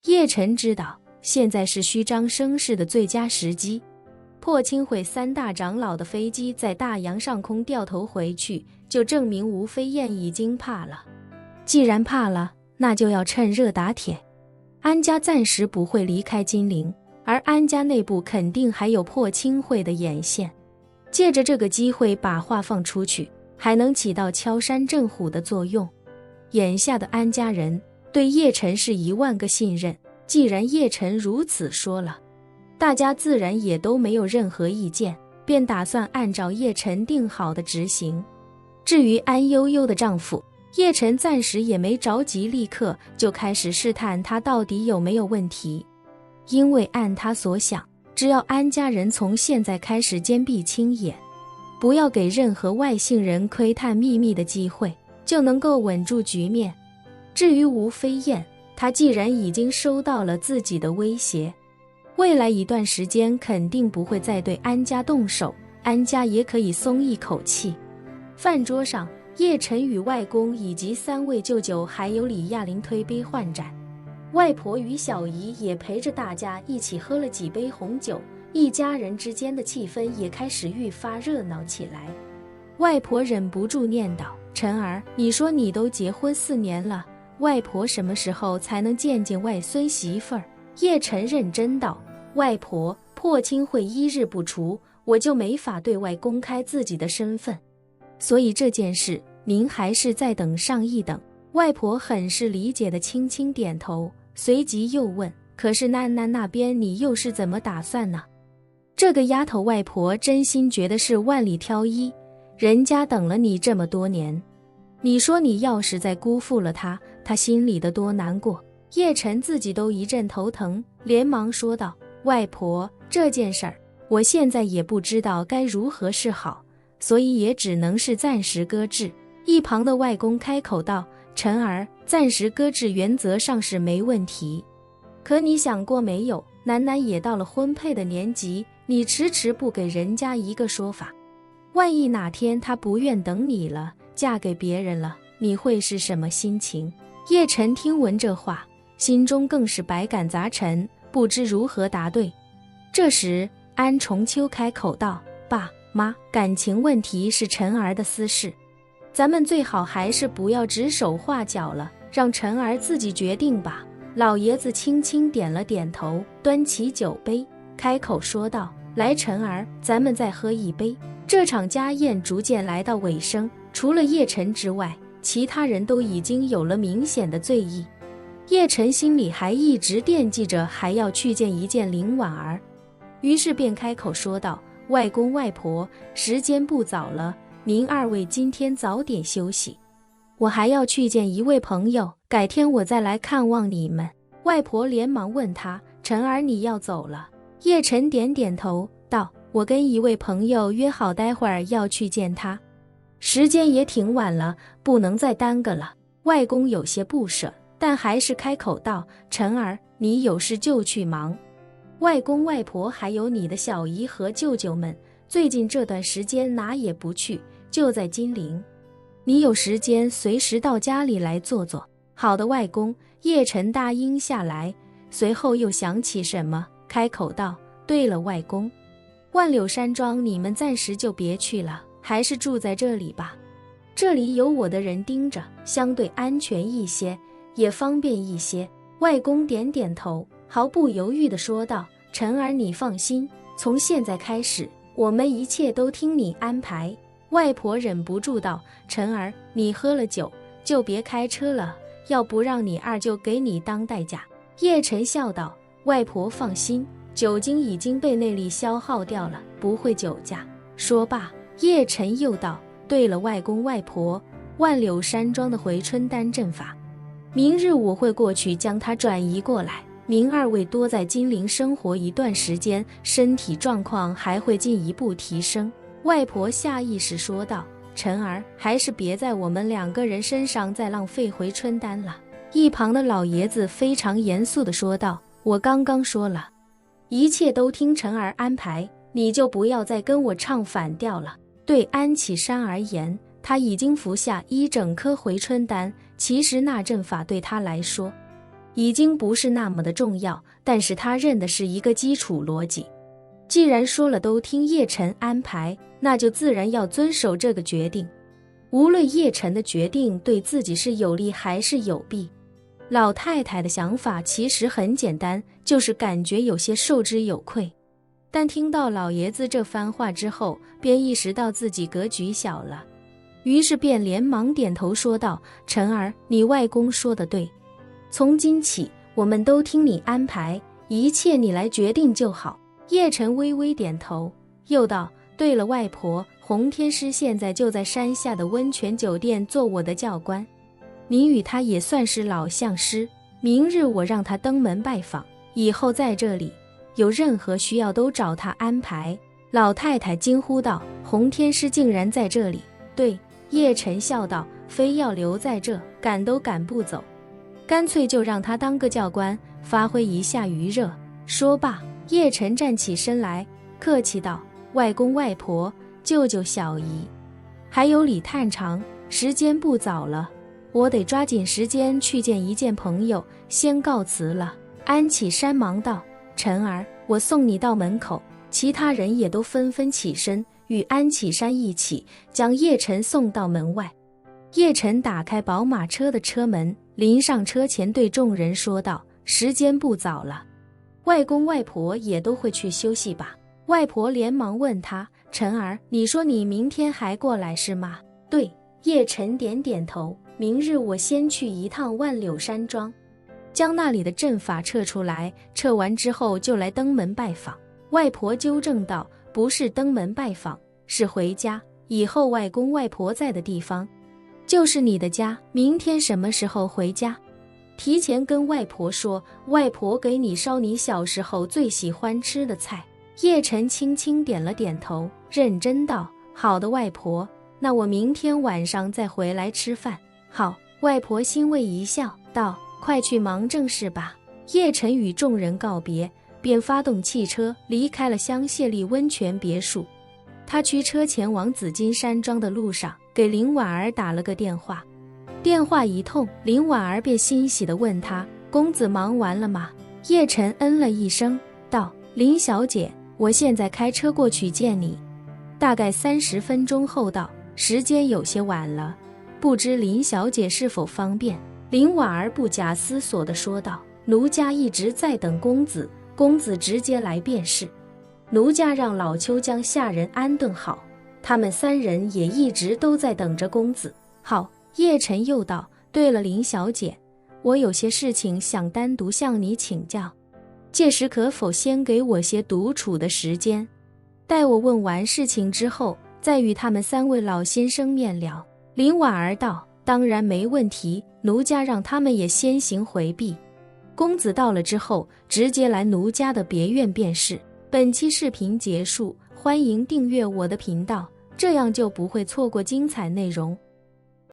叶晨知道现在是虚张声势的最佳时机。破清会3大长老的飞机在大洋上空掉头回去，就证明吴飞燕已经怕了。既然怕了，那就要趁热打铁。安家暂时不会离开金陵，而安家内部肯定还有破清会的眼线。借着这个机会把话放出去，还能起到敲山震虎的作用。眼下的安家人对叶晨是10000个信任，既然叶晨如此说了，大家自然也都没有任何意见，便打算按照叶晨定好的执行。至于安悠悠的丈夫，叶晨暂时也没着急立刻就开始试探他到底有没有问题，因为按他所想，只要安家人从现在开始坚壁清野，不要给任何外姓人窥探秘密的机会，就能够稳住局面。至于吴飞燕，她既然已经收到了自己的威胁，未来一段时间肯定不会再对安家动手，安家也可以松一口气。饭桌上，叶晨与外公以及3位舅舅还有李亚林推杯换盏，外婆与小姨也陪着大家一起喝了几杯红酒，一家人之间的气氛也开始愈发热闹起来。外婆忍不住念叨：晨儿，你说你都结婚4年了，外婆什么时候才能见见外孙媳妇儿？叶晨认真道：外婆，破清会1日不除，我就没法对外公开自己的身份，所以这件事您还是再等上一等。外婆很是理解的轻轻点头，随即又问：可是囡囡那边你又是怎么打算呢？这个丫头，外婆真心觉得是万里挑一，人家等了你这么多年，你说你要是再辜负了她，她心里的多难过。叶晨自己都一阵头疼，连忙说道：外婆，这件事儿我现在也不知道该如何是好，所以也只能是暂时搁置。一旁的外公开口道：晨儿，暂时搁置原则上是没问题，可你想过没有，囡囡也到了婚配的年纪，你迟迟不给人家一个说法，万一哪天她不愿等你了，嫁给别人了，你会是什么心情？叶晨听闻这话，心中更是百感杂陈，不知如何答对。这时安重秋开口道：爸妈，感情问题是晨儿的私事，咱们最好还是不要指手画脚了，让晨儿自己决定吧。老爷子轻轻点了点头，端起酒杯开口说道：来，晨儿，咱们再喝一杯。这场家宴逐渐来到尾声，除了叶晨之外，其他人都已经有了明显的醉意。叶晨心里还一直惦记着还要去见一见林婉儿，于是便开口说道：外公外婆，时间不早了，您2位今天早点休息，我还要去见一位朋友，改天我再来看望你们。外婆连忙问他：晨儿，你要走了？叶晨点点头道：我跟一位朋友约好待会儿要去见他，时间也挺晚了，不能再耽搁了。外公有些不舍，但还是开口道：晨儿，你有事就去忙，外公外婆还有你的小姨和舅舅们最近这段时间哪也不去，就在金陵，你有时间随时到家里来坐坐。好的，外公。叶晨答应下来，随后又想起什么，开口道：对了，外公，万柳山庄你们暂时就别去了，还是住在这里吧，这里有我的人盯着，相对安全一些，也方便一些。外公点点头，毫不犹豫地说道：晨儿，你放心，从现在开始，我们一切都听你安排。外婆忍不住道：晨儿，你喝了酒就别开车了，要不让你二舅给你当代驾。叶晨笑道：外婆放心，酒精已经被内力消耗掉了，不会酒驾。说罢，叶晨又道：对了，外公外婆，万柳山庄的回春丹阵法，明日我会过去将它转移过来，您2位多在金陵生活一段时间，身体状况还会进一步提升。外婆下意识说道：晨儿，还是别在我们2个人身上再浪费回春丹了。一旁的老爷子非常严肃地说道：我刚刚说了，一切都听晨儿安排，你就不要再跟我唱反调了。对安启山而言，他已经服下1整颗回春丹，其实那阵法对他来说已经不是那么的重要，但是他认的是一个基础逻辑。既然说了都听叶晨安排，那就自然要遵守这个决定，无论叶晨的决定对自己是有利还是有弊。老太太的想法其实很简单，就是感觉有些受之有愧。但听到老爷子这番话之后，便意识到自己格局小了，于是便连忙点头说道：晨儿，你外公说得对，从今起我们都听你安排，一切你来决定就好。叶晨微微点头，又道：对了，外婆，洪天师现在就在山下的温泉酒店做我的教官，你与他也算是老相识，明日我让他登门拜访，以后在这里有任何需要都找他安排。老太太惊呼道：洪天师竟然在这里？对，叶晨笑道：非要留在这，赶都赶不走，干脆就让他当个教官，发挥一下余热。说罢，叶晨站起身来，客气道：外公外婆，舅舅小姨，还有李探长，时间不早了，我得抓紧时间去见一见朋友，先告辞了。安启山忙道：晨儿，我送你到门口。其他人也都纷纷起身，与安启山一起将叶晨送到门外。叶晨打开宝马车的车门，临上车前对众人说道：时间不早了，外公外婆也都会去休息吧。外婆连忙问他：晨儿，你说你明天还过来是吗？对，叶晨点点头，明日我先去一趟万柳山庄，将那里的阵法撤出来，撤完之后就来登门拜访。外婆纠正道：不是登门拜访，是回家，以后外公外婆在的地方就是你的家。明天什么时候回家？提前跟外婆说，外婆给你烧你小时候最喜欢吃的菜。叶晨轻轻点了点头，认真道：好的，外婆，那我明天晚上再回来吃饭。好。外婆欣慰一笑，道：快去忙正事吧。叶晨与众人告别，便发动汽车离开了香榭丽温泉别墅。他驱车前往紫金山庄的路上，给林婉儿打了个电话。电话一通，林婉儿便欣喜地问他：公子忙完了吗？叶晨嗯了一声，道：林小姐，我现在开车过去见你，大概30分钟后到，时间有些晚了，不知林小姐是否方便？林婉儿不假思索地说道：奴家一直在等公子，公子直接来便是。奴家让老邱将下人安顿好，他们3人也一直都在等着公子。好。叶晨又道：对了，林小姐，我有些事情想单独向你请教，届时可否先给我些独处的时间，待我问完事情之后，再与他们3位老先生面聊。林婉儿道：当然没问题，奴家让他们也先行回避，公子到了之后直接来奴家的别院便是。本期视频结束，欢迎订阅我的频道，这样就不会错过精彩内容。